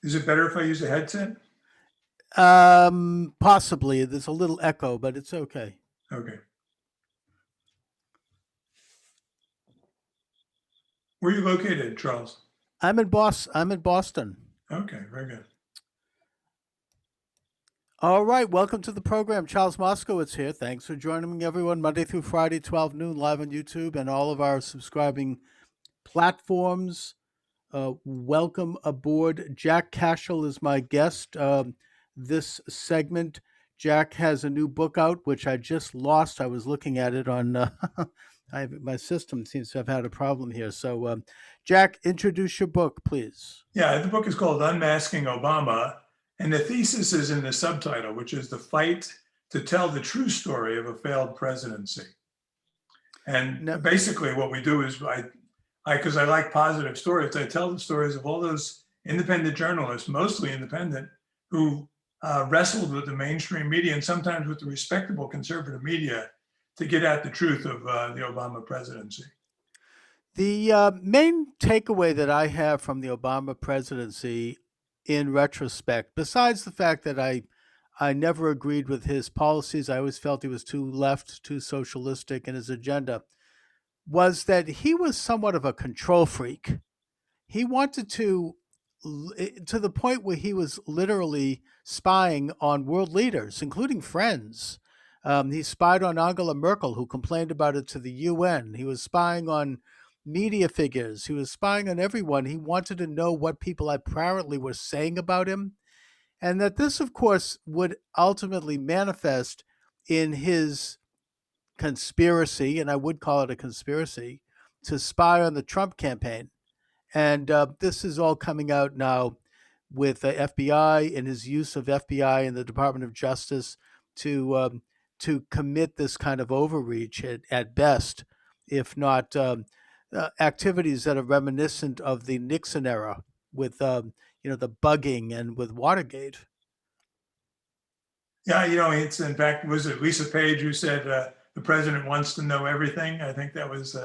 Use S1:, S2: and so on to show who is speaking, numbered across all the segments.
S1: Is it better if I use a headset?
S2: Possibly. There's a little echo, but it's okay.
S1: Okay. Where are you located, Charles?
S2: I'm in Boston.
S1: Okay, very good.
S2: All right, welcome to the program. Charles Moscowitz here. Thanks for joining me, everyone. Monday through Friday, 12 noon, live on YouTube and all of our subscribing platforms. Welcome aboard. Jack Cashill is my guest. This segment, Jack has a new book out, which I just lost. I was looking at it on. My system seems to have had a problem here. So, Jack, introduce your book, please.
S1: Yeah, the book is called Unmasking Obama, and the thesis is in the subtitle, which is the fight to tell the true story of a failed presidency. And
S2: Now,
S1: basically, what we do is because I like positive stories, I tell the stories of all those independent journalists, mostly independent, who wrestled with the mainstream media and sometimes with the respectable conservative media to get at the truth of the Obama presidency.
S2: the main takeaway that I have from the Obama presidency, in retrospect, besides the fact that I never agreed with his policies, I always felt he was too left, too socialistic in his agenda, was that he was somewhat of a control freak. He wanted to the point where he was literally spying on world leaders, including friends. He spied on Angela Merkel, who complained about it to the UN. He was spying on media figures. He was spying on everyone. He wanted to know what people apparently were saying about him. And that this, of course, would ultimately manifest in his conspiracy, and I would call it a conspiracy, to spy on the Trump campaign. And this is all coming out now with the FBI and his use of FBI and the Department of Justice to commit this kind of overreach at best, if not activities that are reminiscent of the Nixon era with the bugging and with Watergate.
S1: Yeah, it's in fact, was it Lisa Page who said the president wants to know everything? I think that was,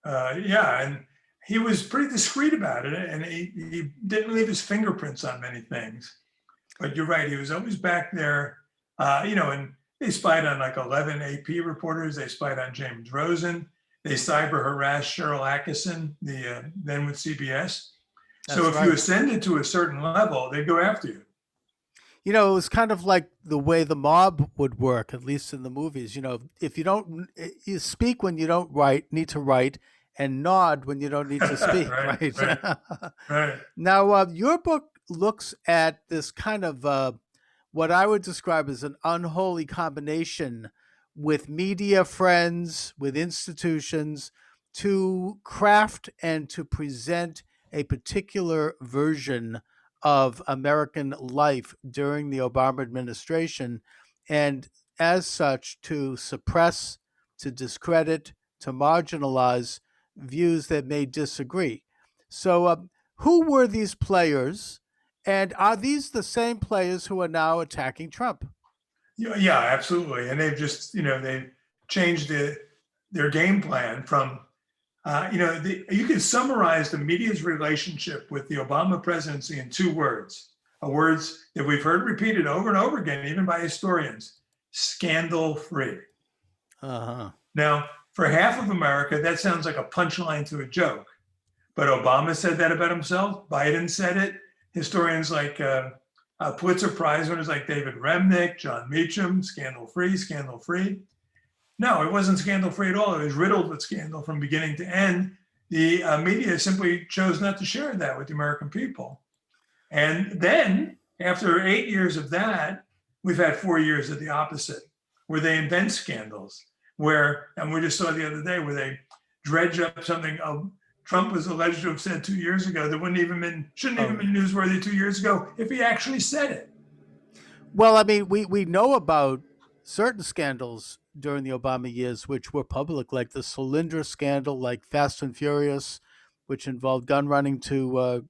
S1: yeah, and he was pretty discreet about it, and he didn't leave his fingerprints on many things. But you're right, he was always back there, and they spied on like 11 AP reporters. They spied on James Rosen. They cyber harassed Cheryl Atkinson, then with CBS. So if you ascended to a certain level, they'd go after you.
S2: It was kind of like the way the mob would work, at least in the movies. If you speak when you don't need to write, and nod when you don't need to speak, right?
S1: Right.
S2: Now, your book looks at this kind of what I would describe as an unholy combination with media friends, with institutions, to craft and to present a particular version of American life during the Obama administration, and as such, to suppress, to discredit, to marginalize views that may disagree. So, who were these players, and are these the same players who are now attacking Trump?
S1: Yeah, absolutely. And they've just, they've changed their game plan from, you can summarize the media's relationship with the Obama presidency in two words, words that we've heard repeated over and over again, even by historians: scandal free.
S2: Uh-huh.
S1: Now, for half of America, that sounds like a punchline to a joke. But Obama said that about himself. Biden said it. Historians like Pulitzer Prize winners like David Remnick, John Meacham, scandal free, scandal free. No, it wasn't scandal free at all. It was riddled with scandal from beginning to end. The media simply chose not to share that with the American people. And then, after 8 years of that, we've had 4 years of the opposite, where they invent scandals, and we just saw the other day where they dredge up something Trump was alleged to have said 2 years ago that shouldn't even been newsworthy 2 years ago if he actually said it.
S2: Well, I mean, we know about certain scandals during the Obama years which were public, like the Cylinder scandal, like Fast and Furious, which involved gun running to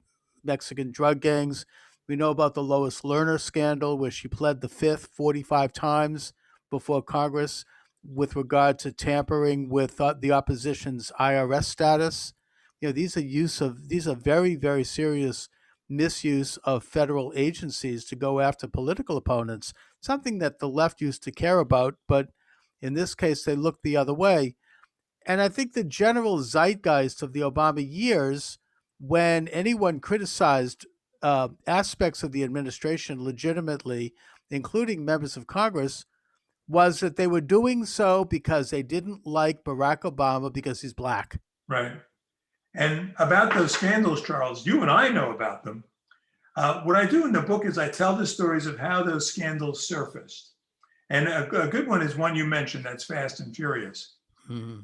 S2: Mexican drug gangs. We know about the Lois Lerner scandal, where she pled the fifth 45 times before Congress with regard to tampering with the opposition's IRS status. These are very, very serious misuse of federal agencies to go after political opponents, something that the left used to care about, but in this case, they looked the other way. And I think the general zeitgeist of the Obama years, when anyone criticized aspects of the administration legitimately, including members of Congress, was that they were doing so because they didn't like Barack Obama because he's black.
S1: Right. And about those scandals, Charles, you and I know about them. What I do in the book is I tell the stories of how those scandals surfaced. And a good one is one you mentioned, that's Fast and Furious.
S2: Mm-hmm.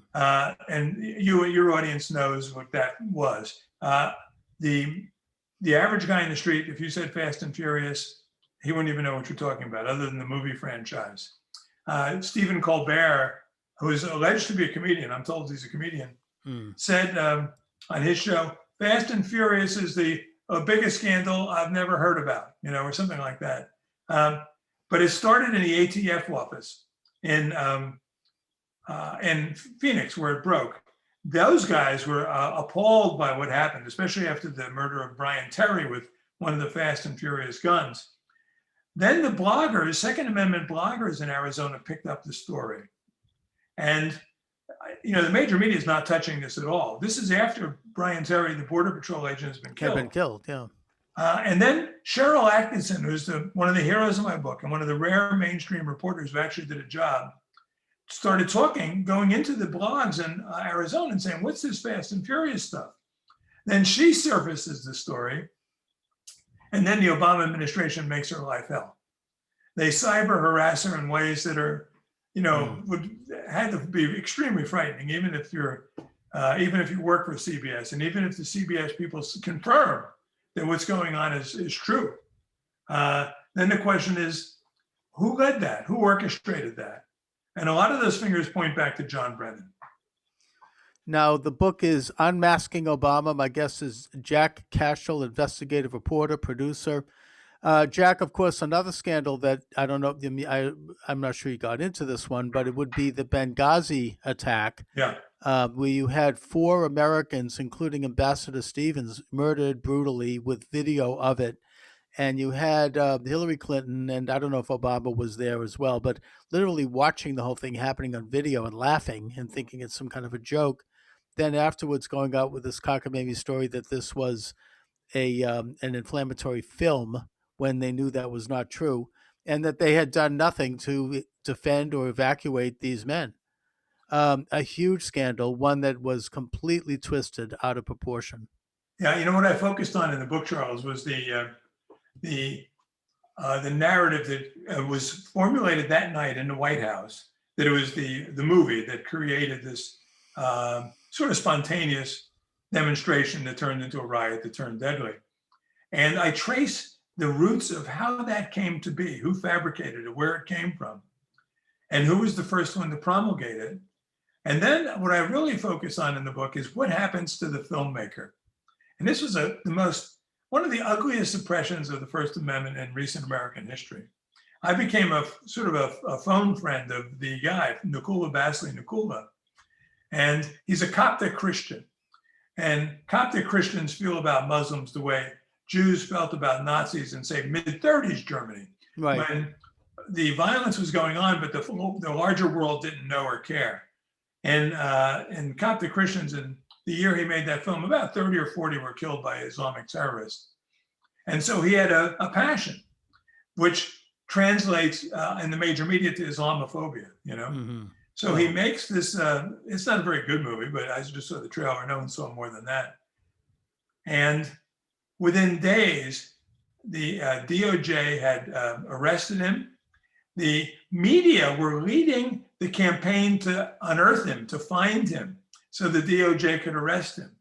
S1: And your audience knows what that was. The average guy in the street, if you said Fast and Furious, he wouldn't even know what you're talking about, other than the movie franchise. Stephen Colbert, who is alleged to be a comedian, I'm told he's a comedian, said on his show, Fast and Furious is the biggest scandal I've never heard about, or something like that. But it started in the ATF office in Phoenix, where it broke. Those guys were appalled by what happened, especially after the murder of Brian Terry with one of the Fast and Furious guns. Then the bloggers, Second Amendment bloggers in Arizona, picked up the story. And, the major media is not touching this at all. This is after Brian Terry, the Border Patrol agent, has been killed.
S2: Yeah.
S1: And then Cheryl Atkinson, who's one of the heroes of my book and one of the rare mainstream reporters who actually did a job, started going into the blogs in Arizona and saying, what's this Fast and Furious stuff? Then she surfaces the story. And then the Obama administration makes her life hell. They cyber harass her in ways that are, had to be extremely frightening, even if you work for CBS, and even if the CBS people confirm that what's going on is true. Then the question is, who led that? Who orchestrated that? And a lot of those fingers point back to John Brennan.
S2: Now, the book is Unmasking Obama. My guest is Jack Cashill, investigative reporter, producer. Jack, of course, another scandal that I don't know, I'm not sure you got into this one, but it would be the Benghazi attack.
S1: Yeah.
S2: Where you had 4 Americans, including Ambassador Stevens, murdered brutally with video of it. And you had Hillary Clinton, and I don't know if Obama was there as well, but literally watching the whole thing happening on video and laughing and thinking it's some kind of a joke. Then afterwards going out with this cockamamie story that this was an inflammatory film when they knew that was not true, and that they had done nothing to defend or evacuate these men. A huge scandal, one that was completely twisted out of proportion.
S1: Yeah, what I focused on in the book, Charles, was the narrative that was formulated that night in the White House, that it was the movie that created this sort of spontaneous demonstration that turned into a riot that turned deadly. And I trace the roots of how that came to be, who fabricated it, where it came from, and who was the first one to promulgate it. And then what I really focus on in the book is what happens to the filmmaker. And this was one of the ugliest suppressions of the First Amendment in recent American history. I became a phone friend of the guy, Nuku'lla Basley Nuku'lla, and he's a Coptic Christian. And Coptic Christians feel about Muslims the way Jews felt about Nazis in, say, mid-30s Germany,
S2: right,
S1: when the violence was going on, but the larger world didn't know or care. And Coptic Christians, in the year he made that film, about 30 or 40 were killed by Islamic terrorists. And so he had a passion, which translates in the major media to Islamophobia,
S2: Mm-hmm.
S1: So he makes this, it's not a very good movie, but I just saw the trailer, no one saw more than that. And within days, the DOJ had arrested him. The media were leading the campaign to unearth him, to find him, so the DOJ could arrest him.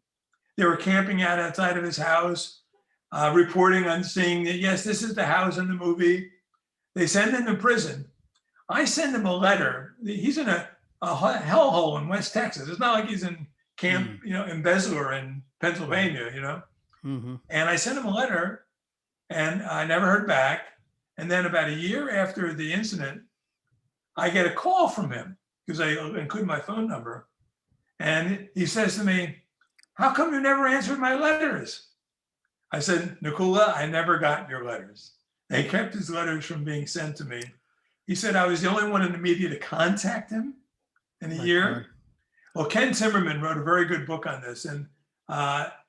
S1: They were camping out outside of his house, reporting on seeing that, yes, this is the house in the movie. They send him to prison. I send him a letter. He's in a hellhole in West Texas. It's not like he's in camp, in Besler in Pennsylvania,
S2: Mm-hmm.
S1: And I sent him a letter, and I never heard back. And then about a year after the incident, I get a call from him because I included my phone number. And he says to me, how come you never answered my letters? I said, Nicola, I never got your letters. They kept his letters from being sent to me. He said I was the only one in the media to contact him in a
S2: My God.
S1: year. Well, Ken Timmerman wrote a very good book on this, and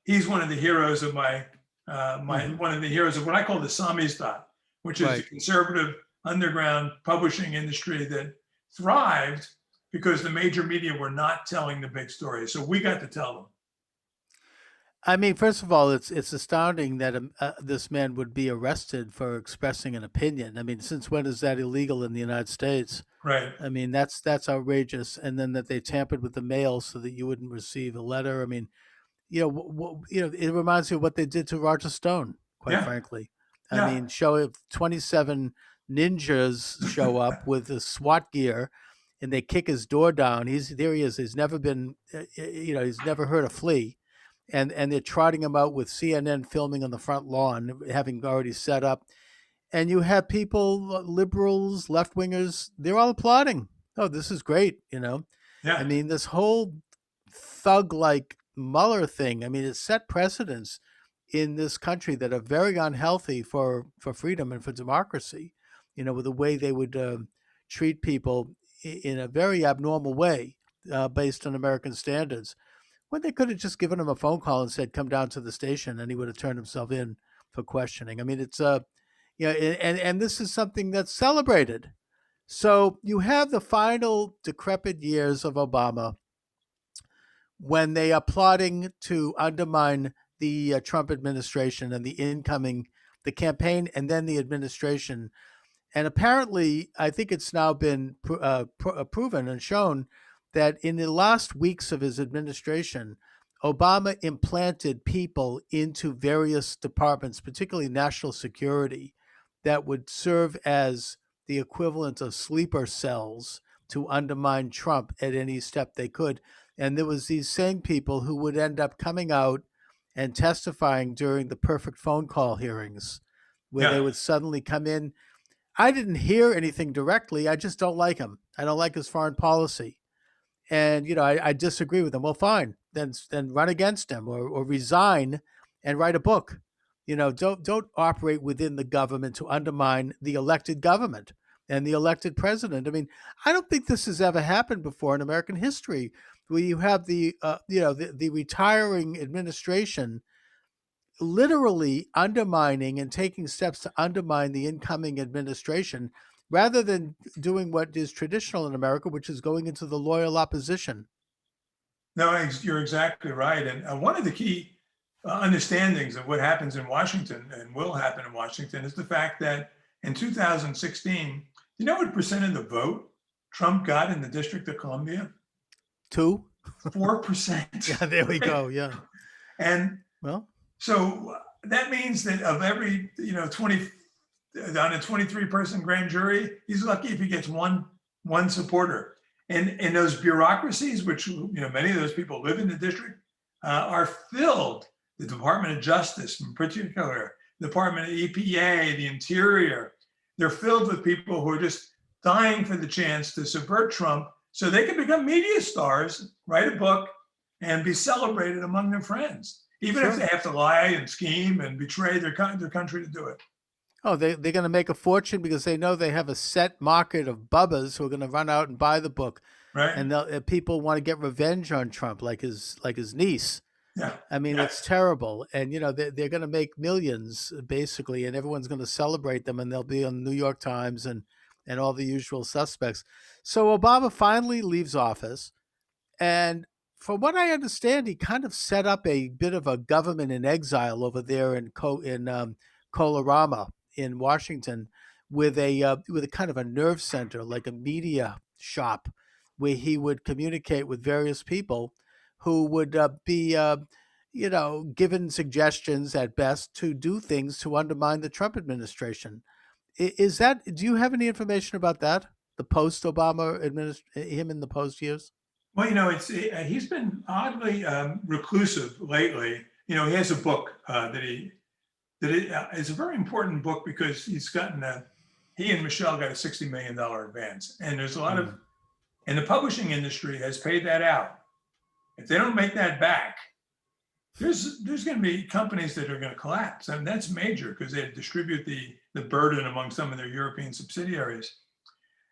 S1: he's one of the heroes of one of the heroes of what I call the Samizdat, which is the conservative underground publishing industry that thrived because the major media were not telling the big stories. So we got to tell them.
S2: I mean, first of all, it's astounding that this man would be arrested for expressing an opinion. I mean, since when is that illegal in the United States?
S1: Right.
S2: I mean, that's outrageous. And then that they tampered with the mail so that you wouldn't receive a letter. I mean, it reminds me of what they did to Roger Stone, quite frankly. I mean, show 27 ninjas show up with the SWAT gear, and they kick his door down. There he is. He's never been, he's never heard a flea. And they're trotting him out with CNN filming on the front lawn, having already set up. And you have people, liberals, left wingers, they're all applauding. Oh, this is great, Yeah. I mean, this whole thug like Mueller thing, I mean, it set precedents in this country that are very unhealthy for freedom and for democracy, with the way they would treat people in a very abnormal way based on American standards. When they could have just given him a phone call and said, "Come down to the station," and he would have turned himself in for questioning. I mean, it's and this is something that's celebrated. So you have the final decrepit years of Obama when they are plotting to undermine the Trump administration and the campaign, and then the administration. And apparently, I think it's now been proven and shown that in the last weeks of his administration, Obama implanted people into various departments, particularly national security, that would serve as the equivalent of sleeper cells to undermine Trump at any step they could. And there was these same people who would end up coming out and testifying during the perfect phone call hearings, where they would suddenly come in. I didn't hear anything directly. I just don't like him. I don't like his foreign policy. And, I disagree with him. Well, fine. Then run against him or resign and write a book. Don't operate within the government to undermine the elected government and the elected president. I mean, I don't think this has ever happened before in American history, where you have the retiring administration literally undermining and taking steps to undermine the incoming administration, rather than doing what is traditional in America, which is going into the loyal opposition.
S1: No, you're exactly right. And one of the key understandings of what happens in Washington and will happen in Washington is the fact that in 2016, you know what percent of the vote Trump got in the District of Columbia?
S2: 2?
S1: 4%.
S2: Yeah, there we go. Yeah.
S1: And so that means that of every, 20 on a 23-person grand jury, he's lucky if he gets one supporter. And in those bureaucracies, which many of those people live in the district, are filled. The Department of Justice, in particular, the Department of EPA, the Interior, they're filled with people who are just dying for the chance to subvert Trump so they can become media stars, write a book, and be celebrated among their friends, even if they have to lie and scheme and betray their country to do it.
S2: Oh, they're going to make a fortune because they know they have a set market of bubbas who are going to run out and buy the book.
S1: Right.
S2: And people want to get revenge on Trump, like his niece.
S1: Yeah.
S2: I mean, it's terrible. And, they're going to make millions, basically, and everyone's going to celebrate them, and they'll be on the New York Times and all the usual suspects. So Obama finally leaves office. And from what I understand, he kind of set up a bit of a government in exile over there in Colorado in Washington, with a kind of a nerve center, like a media shop, where he would communicate with various people who would be given suggestions at best to do things to undermine the Trump administration. Do you have any information about that? The post-Obama him in the post years?
S1: Well, he's been oddly reclusive lately. He has a book it's a very important book because he and Michelle got a $60 million advance. And there's a lot of, and the publishing industry has paid that out. If they don't make that back, there's going to be companies that are going to collapse, and that's major because they distribute the burden among some of their European subsidiaries.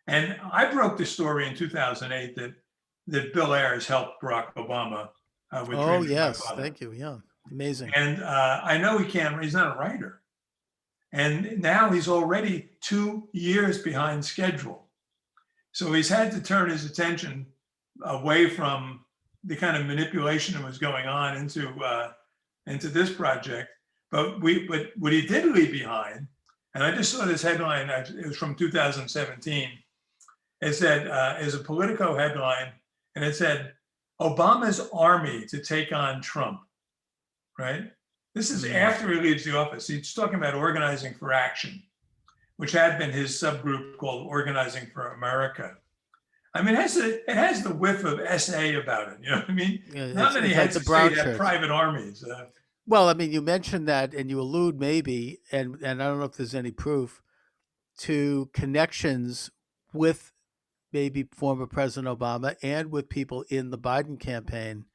S1: And I broke the story in 2008 that Bill Ayers helped Barack Obama with
S2: Oh,
S1: Dreaming My
S2: yes.
S1: Father.
S2: Thank you. Yeah. Amazing.
S1: And I know he can't, he's not a writer. And now he's already 2 years behind schedule. So he's had to turn his attention away from the kind of manipulation that was going on into this project. But what he did leave behind, and I just saw this headline, it was from 2017. It said, is a Politico headline, and it said, Obama's army to take on Trump, right? This is after he leaves the office. He's talking about organizing for action, which had been his subgroup called Organizing for America. I mean, it has the whiff of SA about it. You know what I mean?
S2: Yeah,
S1: Not many heads of state have private armies.
S2: Well, I mean, you mentioned that, and you allude maybe, and I don't know if there's any proof, to connections with maybe former President Obama and with people in the Biden campaign,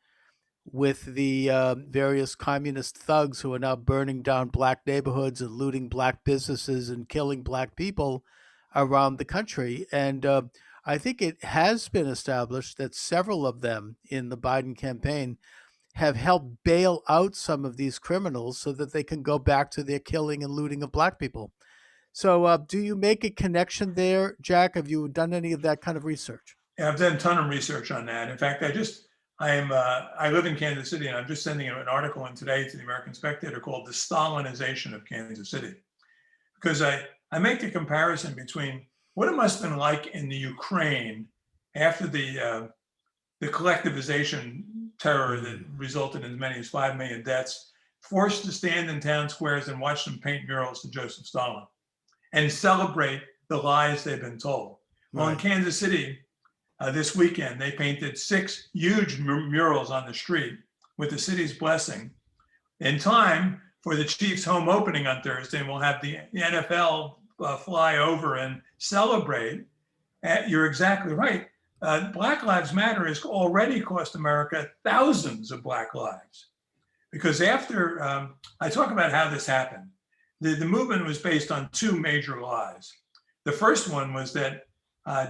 S2: with the various communist thugs who are now burning down black neighborhoods and looting black businesses and killing black people around the country. And I think it has been established that several of them in the Biden campaign have helped bail out some of these criminals so that they can go back to their killing and looting of black people. So do you make a connection there, Jack? Have you done any of that kind of research?
S1: Yeah, I've done a ton of research on that. In fact, I live in Kansas City, and I'm just sending an article in today to the American Spectator called "The Stalinization of Kansas City," because I make the comparison between what it must have been like in the Ukraine after the collectivization terror that resulted in as many as 5 million deaths, forced to stand in town squares and watch them paint murals to Joseph Stalin and celebrate the lies they've been told. Well, in Kansas City, this weekend, they painted 6 huge murals on the street with the city's blessing in time for the Chiefs' home opening on Thursday. And we'll have the NFL fly over and celebrate. You're exactly right. Black Lives Matter has already cost America thousands of black lives. Because after, I talk about how this happened. The movement was based on 2 major lies. The first one was that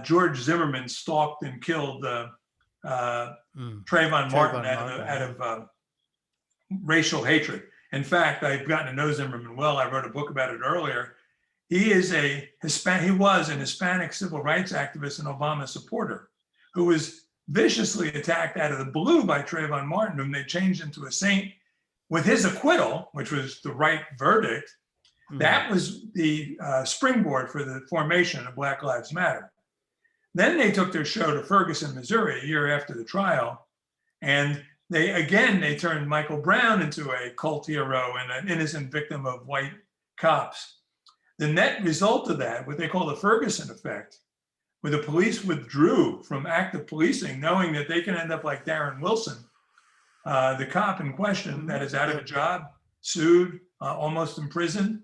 S1: George Zimmerman stalked and killed Trayvon Martin out of racial hatred. In fact, I've gotten to know Zimmerman well. I wrote a book about it earlier. He was an Hispanic civil rights activist and Obama supporter who was viciously attacked out of the blue by Trayvon Martin, whom they changed into a saint with his acquittal, which was the right verdict. That was the springboard for the formation of Black Lives Matter. Then they took their show to Ferguson, Missouri, a year after the trial, and they turned Michael Brown into a cult hero and an innocent victim of white cops. The net result of that, what they call the Ferguson effect, where the police withdrew from active policing, knowing that they can end up like Darren Wilson, the cop in question that is out of a job, sued, almost imprisoned,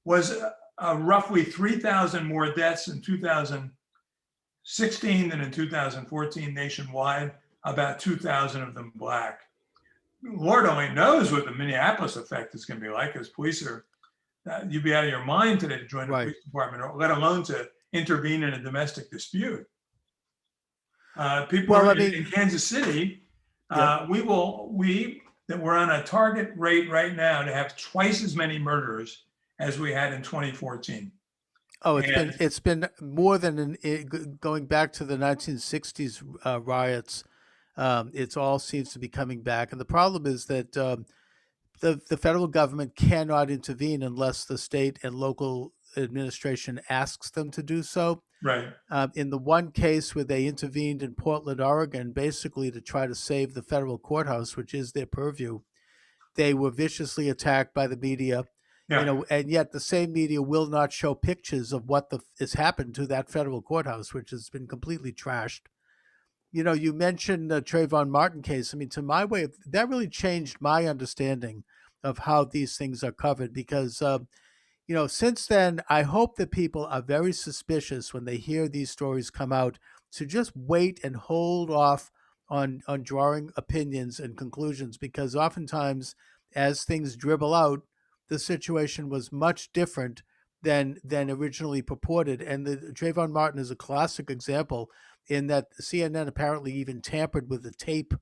S1: was roughly 3,000 more deaths in 2016 than in 2014 nationwide, about 2,000 of them black. Lord only knows what the Minneapolis effect is going to be like, because police are, you'd be out of your mind today to join the police department, or let alone to intervene in a domestic dispute. People in Kansas City, we're on a target rate right now to have twice as many murderers as we had in 2014.
S2: Oh, it's been more than going back to the 1960s riots. It all seems to be coming back, and the problem is that the federal government cannot intervene unless the state and local administration asks them to do so.
S1: Right.
S2: In the one case where they intervened in Portland, Oregon, basically to try to save the federal courthouse, which is their purview, they were viciously attacked by the media.
S1: Yeah.
S2: And yet the same media will not show pictures of what has happened to that federal courthouse, which has been completely trashed. You mentioned the Trayvon Martin case. I mean, to my way, that really changed my understanding of how these things are covered, because since then, I hope that people are very suspicious when they hear these stories come out to just wait and hold off on drawing opinions and conclusions, because oftentimes, as things dribble out, the situation was much different than originally purported. And the Trayvon Martin is a classic example in that CNN apparently even tampered with the tape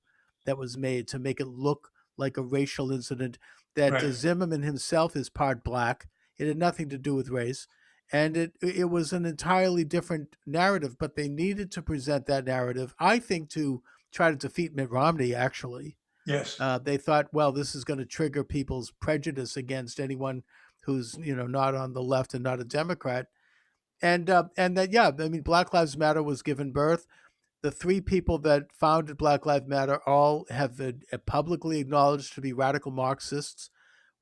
S2: that was made to make it look like a racial incident. That
S1: Right.
S2: Zimmerman himself is part black. It had nothing to do with race, and it was an entirely different narrative. But they needed to present that narrative, I think, to try to defeat Mitt Romney. Actually,
S1: Yes.
S2: they thought, well, this is going to trigger people's prejudice against anyone who's not on the left and not a Democrat, and that, yeah, I mean, Black Lives Matter was given birth. The three people that founded Black Lives Matter all have publicly acknowledged to be radical Marxists.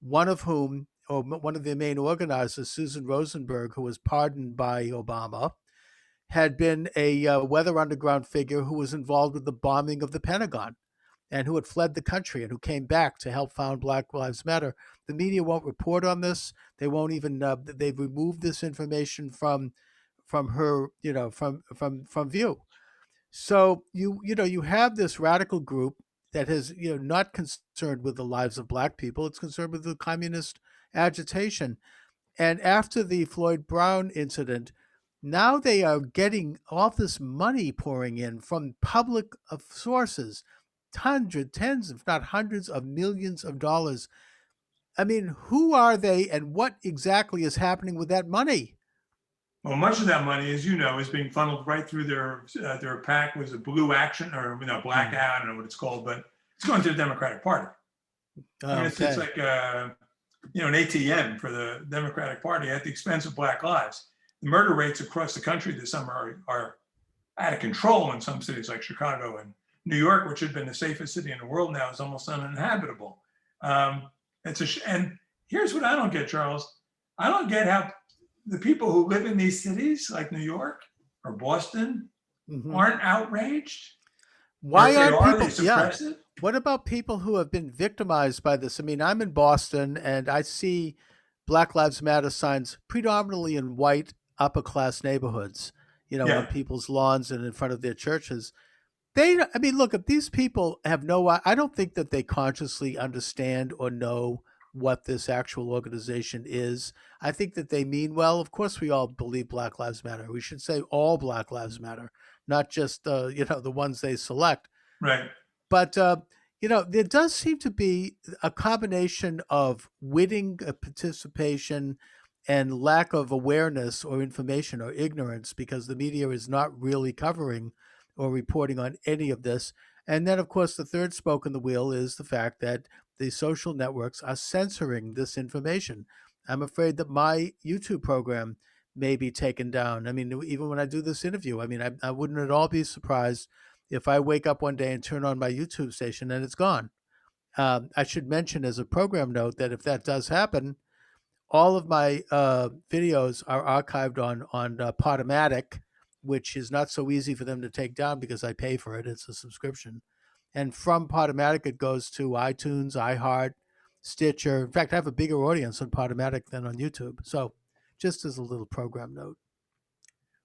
S2: One of whom, or one of their main organizers, Susan Rosenberg, who was pardoned by Obama, had been a Weather Underground figure who was involved with the bombing of the Pentagon and who had fled the country and who came back to help found Black Lives Matter. The media won't report on this. They won't even. They've removed this information from her, from view. So you have this radical group that has not concerned with the lives of black people. It's concerned with the communist agitation. And after the Floyd Brown incident, now they are getting all this money pouring in from public sources, tens, if not hundreds of millions of dollars. I mean, who are they and what exactly is happening with that money?
S1: Well, much of that money, as you know, is being funneled right through their PAC, was a Blue Action, or Black, I don't know what it's called, but it's going to the Democratic Party. I mean, it's like an ATM for the Democratic Party at the expense of Black lives. The murder rates across the country this summer are out of control in some cities like Chicago and New York, which had been the safest city in the world, now is almost uninhabitable. And here's what I don't get, Charles. I don't get how the people who live in these cities like New York or Boston aren't outraged.
S2: Why aren't
S1: they
S2: people?
S1: suppress it?
S2: What about people who have been victimized by this? I mean, I'm in Boston and I see Black Lives Matter signs predominantly in white upper class neighborhoods, on people's lawns and in front of their churches. I mean, look, if these people have I don't think that they consciously understand or know what this actual organization is. I think that they mean well. Of course, we all believe Black Lives Matter. We should say all Black Lives Matter, not just the ones they select.
S1: Right.
S2: But there does seem to be a combination of witting participation and lack of awareness or information or ignorance, because the media is not really covering or reporting on any of this. And then, of course, the third spoke in the wheel is the fact that the social networks are censoring this information. I'm afraid that my YouTube program may be taken down. I mean, even when I do this interview, I mean, I wouldn't at all be surprised if I wake up one day and turn on my YouTube station and it's gone. I should mention as a program note that if that does happen, all of my videos are archived on Podomatic, which is not so easy for them to take down because I pay for it. It's a subscription. And from Podomatic, it goes to iTunes, iHeart, Stitcher. In fact, I have a bigger audience on Podomatic than on YouTube. So just as a little program note.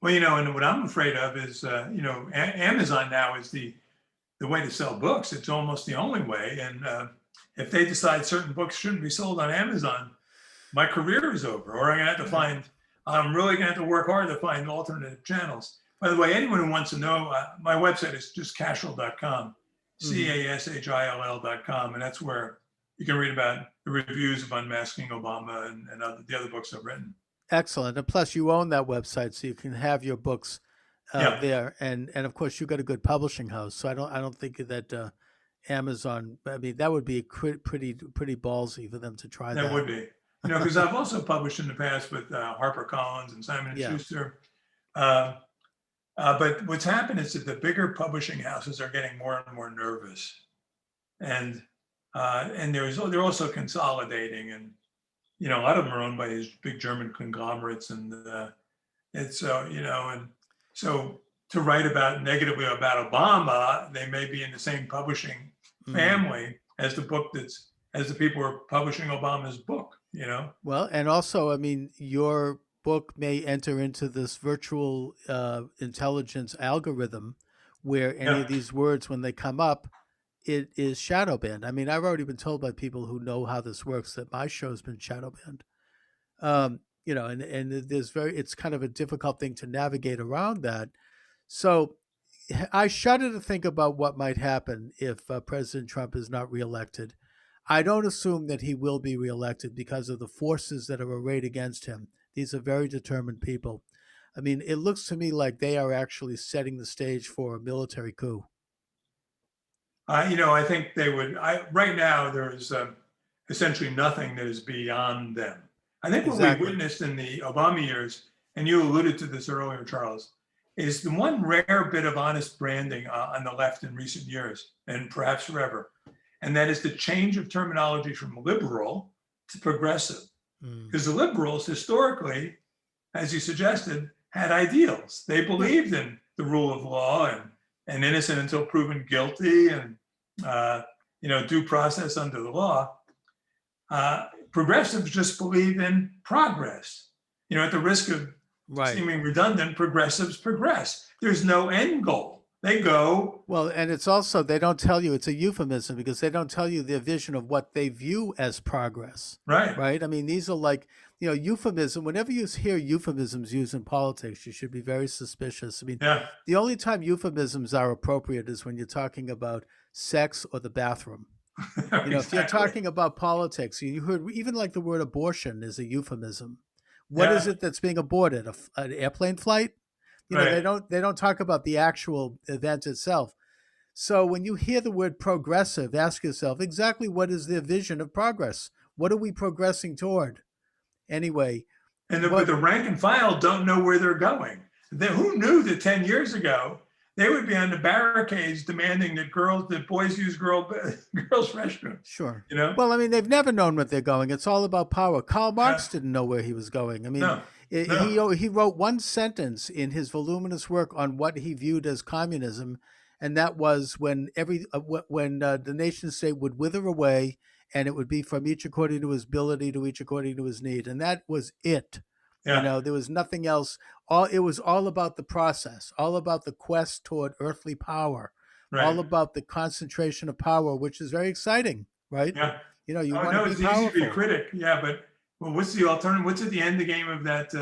S1: Well, and what I'm afraid of is, Amazon now is the way to sell books. It's almost the only way. And if they decide certain books shouldn't be sold on Amazon, my career is over. Or I'm really going to have to work hard to find alternative channels. By the way, anyone who wants to know, my website is just cashill.com, CASHILL.com. And that's where you can read about the reviews of Unmasking Obama and the other books I've written.
S2: Excellent. And plus, you own that website, so you can have your books there. And of course, you got a good publishing house. So I don't think that Amazon. I mean, that would be pretty ballsy for them to try that.
S1: That would be. Because I've also published in the past with HarperCollins and Simon & Schuster. But what's happened is that the bigger publishing houses are getting more and more nervous, and they're also consolidating, and a lot of them are owned by these big German conglomerates, and and so to write negatively about Obama, they may be in the same publishing family as the people who are publishing Obama's book.
S2: Well, and also, I mean, your book may enter into this virtual intelligence algorithm, where any
S1: Yeah.
S2: of these words, when they come up, it is shadow banned. I mean, I've already been told by people who know how this works that my show's been shadow banned. And it's kind of a difficult thing to navigate around that. So I shudder to think about what might happen if President Trump is not reelected. I don't assume that he will be reelected because of the forces that are arrayed against him. These are very determined people. I mean, it looks to me like they are actually setting the stage for a military coup.
S1: I think they would. Right now, there is essentially nothing that is beyond them. I think what we
S2: Exactly.
S1: witnessed in the Obama years, and you alluded to this earlier, Charles, is the one rare bit of honest branding on the left in recent years, and perhaps forever. And that is the change of terminology from liberal to progressive. Because the liberals historically, as you suggested, had ideals. They believed in the rule of law and innocent until proven guilty, and due process under the law. Progressives just believe in progress. At the risk of seeming redundant, progressives progress. There's no end goal. They go.
S2: Well, and it's also, they don't tell you, it's a euphemism because they don't tell you their vision of what they view as progress.
S1: Right.
S2: Right. I mean, these are like, euphemism. Whenever you hear euphemisms used in politics, you should be very suspicious. I mean, the only time euphemisms are appropriate is when you're talking about sex or the bathroom.
S1: Exactly.
S2: If you're talking about politics, you heard even like the word abortion is a euphemism. What is it that's being aborted? An airplane flight? They don't talk about the actual event itself. So when you hear the word progressive, ask yourself exactly what is their vision of progress? What are we progressing toward? Anyway.
S1: But the rank and file don't know where they're going. Who knew that 10 years ago they would be on the barricades demanding that boys use girls' restrooms?
S2: Sure.
S1: Well,
S2: I mean, they've never known what they're going. It's all about power. Karl Marx didn't know where he was going. I mean, he wrote one sentence in his voluminous work on what he viewed as communism, and that was when the nation state would wither away, and it would be from each according to his ability to each according to his need, and that was it. There was nothing else. It was all about the process, all about the quest toward earthly power, all about the concentration of power, which is very exciting, right?
S1: Yeah.
S2: You want to be
S1: it's
S2: powerful.
S1: easy to be a critic. Yeah, but what's the alternative? What's at the end of the game of that?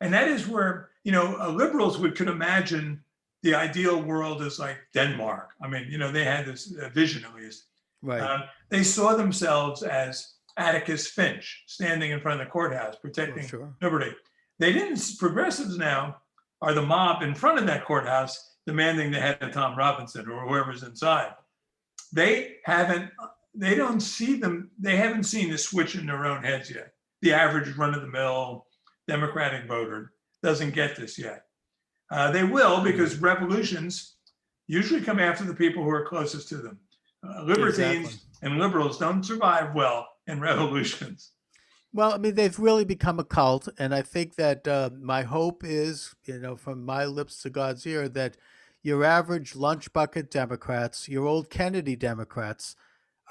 S1: And that is where, liberals could imagine the ideal world as like Denmark. I mean, they had this vision at least.
S2: Right.
S1: They saw themselves as Atticus Finch standing in front of the courthouse protecting liberty. They didn't. Progressives now are the mob in front of that courthouse demanding the head of Tom Robinson or whoever's inside. They don't see them. They haven't seen the switch in their own heads yet. The average run-of-the-mill Democratic voter doesn't get this yet. They will, because revolutions usually come after the people who are closest to them. Libertines and liberals don't survive well in revolutions.
S2: Well, I mean, they've really become a cult, and I think that my hope is, from my lips to God's ear, that your average lunch bucket Democrats, your old Kennedy Democrats,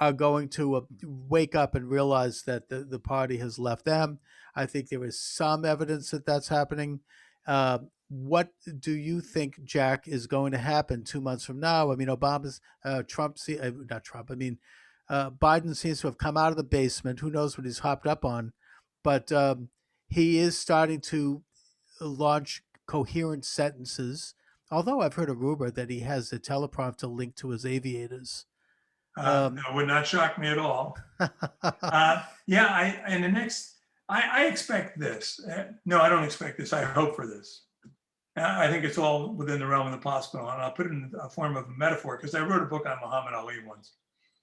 S2: are going to wake up and realize that the party has left them. I think there is some evidence that that's happening. What do you think, Jack, is going to happen 2 months from now? I mean, Biden seems to have come out of the basement. Who knows what he's hopped up on? But he is starting to launch coherent sentences, although I've heard a rumor that he has a teleprompter linked to his aviators.
S1: That would not shock me at all. I expect this. No, I don't expect this. I hope for this. I think it's all within the realm of the possible. And I'll put it in a form of a metaphor because I wrote a book on Muhammad Ali once.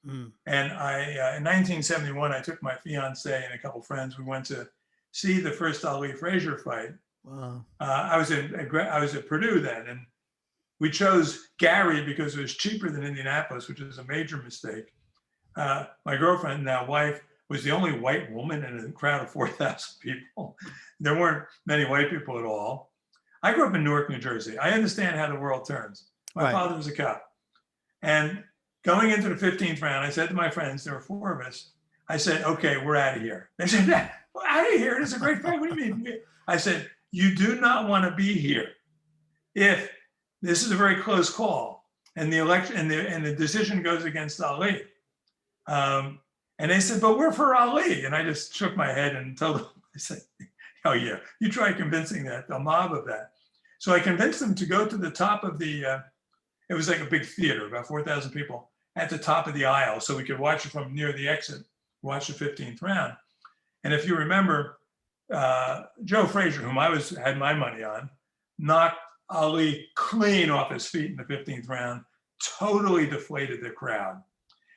S1: And in 1971, I took my fiance and a couple friends. We went to see the first Ali Frazier fight.
S2: Wow.
S1: I was at Purdue then, and we chose Gary because it was cheaper than Indianapolis, which is a major mistake. My girlfriend, now wife, was the only white woman in a crowd of 4,000 people. There weren't many white people at all. I grew up in Newark, New Jersey. I understand how the world turns. My father was a cop. And going into the 15th round, I said to my friends, there were 4 of us, I said, okay, we're out of here. They said, we're out of here. It's a great fight. What do you mean? I said, you do not want to be here. If this is a very close call, and the election and the decision goes against Ali. And they said, but we're for Ali. And I just shook my head and told them, I said, oh yeah, you try convincing the mob of that. So I convinced them to go to the top of it was like a big theater, about 4,000 people, at the top of the aisle, so we could watch it from near the exit, watch the 15th round. And if you remember, Joe Frazier, whom I had my money on, knocked Ali clean off his feet in the 15th round, totally deflated the crowd.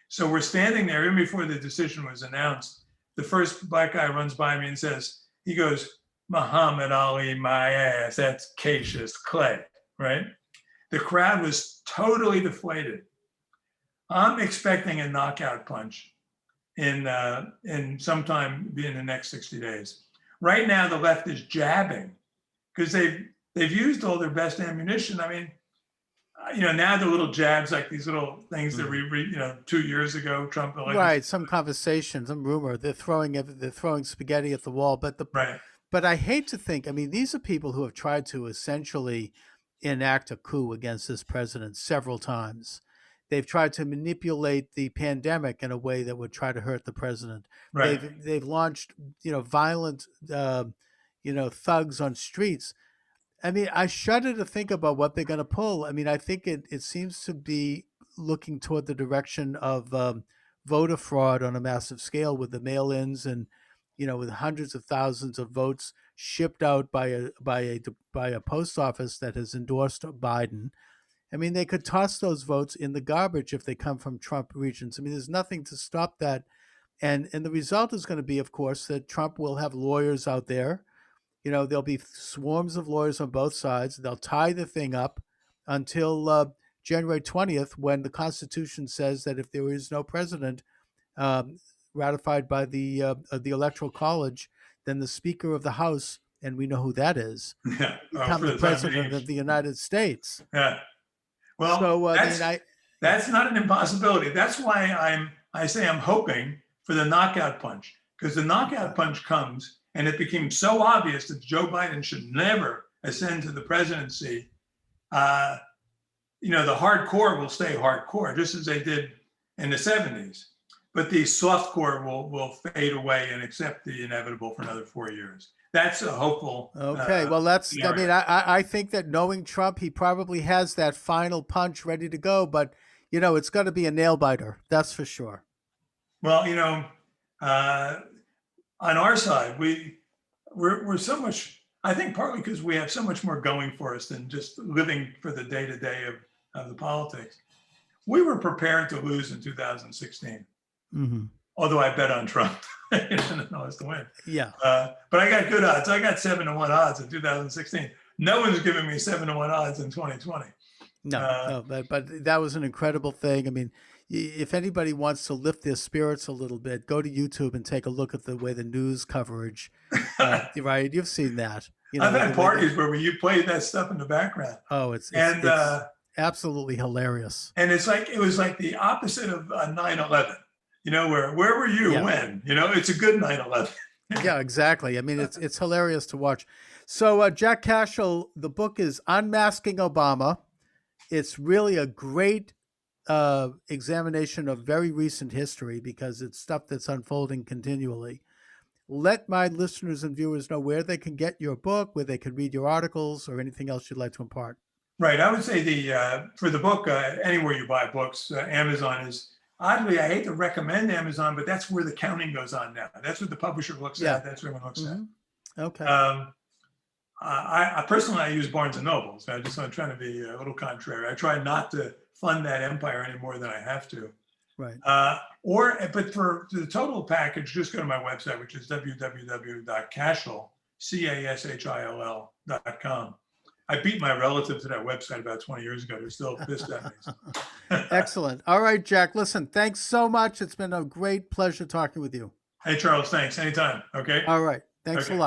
S1: So we're standing there, even before the decision was announced. The first black guy runs by me and says, he goes, Muhammad Ali, my ass, that's Cassius Clay, right? The crowd was totally deflated. I'm expecting a knockout punch in sometime in the next 60 days. Right now, the left is jabbing because they've used all their best ammunition. I mean, now the little jabs, like these little things that we 2 years ago, Trump elected.
S2: Right, some conversation, some rumor. They're throwing spaghetti at the wall. But I hate to think. I mean, these are people who have tried to essentially enact a coup against this president several times. They've tried to manipulate the pandemic in a way that would try to hurt the president.
S1: Right.
S2: They've launched violent thugs on streets. I mean, I shudder to think about what they're going to pull. I mean, I think it seems to be looking toward the direction of voter fraud on a massive scale, with the mail-ins and with hundreds of thousands of votes shipped out by a post office that has endorsed Biden. I mean, they could toss those votes in the garbage if they come from Trump regions. I mean, there's nothing to stop that. And the result is going to be, of course, that Trump will have lawyers out there. There'll be swarms of lawyers on both sides. They'll tie the thing up until January 20th, when the Constitution says that if there is no president ratified by the Electoral College, then the Speaker of the House, and we know who that is, become the President of the United States.
S1: Yeah. Well, so, that's not an impossibility. That's why I say I'm hoping for the knockout punch, because the knockout punch comes, and it became so obvious that Joe Biden should never ascend to the presidency. The hardcore will stay hardcore, just as they did in the 70s. But the softcore will fade away and accept the inevitable for another 4 years. That's a hopeful.
S2: Okay, well,
S1: scenario.
S2: I mean, I think that knowing Trump, he probably has that final punch ready to go, but it's going to be a nail biter. That's for sure.
S1: Well, on our side, we're so much. I think partly because we have so much more going for us than just living for the day to day of the politics. We were prepared to lose in 2016. Mm-hmm. Although I bet on Trump. No, it's to win.
S2: Yeah.
S1: But I got good odds. I got 7-1 odds in 2016. No one's giving me 7-1 odds in 2020.
S2: No, but that was an incredible thing. I mean, if anybody wants to lift their spirits a little bit, go to YouTube and take a look at the way the news coverage. Right, you've seen that.
S1: I've had parties where you played that stuff in the background.
S2: Oh, it's absolutely hilarious.
S1: And it was like the opposite of 9/11. Where were you when? It's a good 9/11.
S2: Yeah, exactly. I mean, it's hilarious to watch. So, Jack Cashill, the book is Unmasking Obama. It's really a great examination of very recent history, because it's stuff that's unfolding continually. Let my listeners and viewers know where they can get your book, where they can read your articles, or anything else you'd like to impart.
S1: Right. I would say for the book, anywhere you buy books, Amazon is. Oddly, I hate to recommend Amazon, but that's where the counting goes on now. That's what the publisher looks at. That's what everyone looks at.
S2: Okay.
S1: I personally, I use Barnes and Noble. So I'm trying to be a little contrary. I try not to fund that empire any more than I have to.
S2: Right.
S1: But for the total package, just go to my website, which is www.cashill.com. I beat my relative to that website about 20 years ago. They're still pissed at me.
S2: Excellent. All right, Jack. Listen, thanks so much. It's been a great pleasure talking with you.
S1: Hey, Charles, thanks. Anytime. Okay.
S2: All right. Thanks a lot.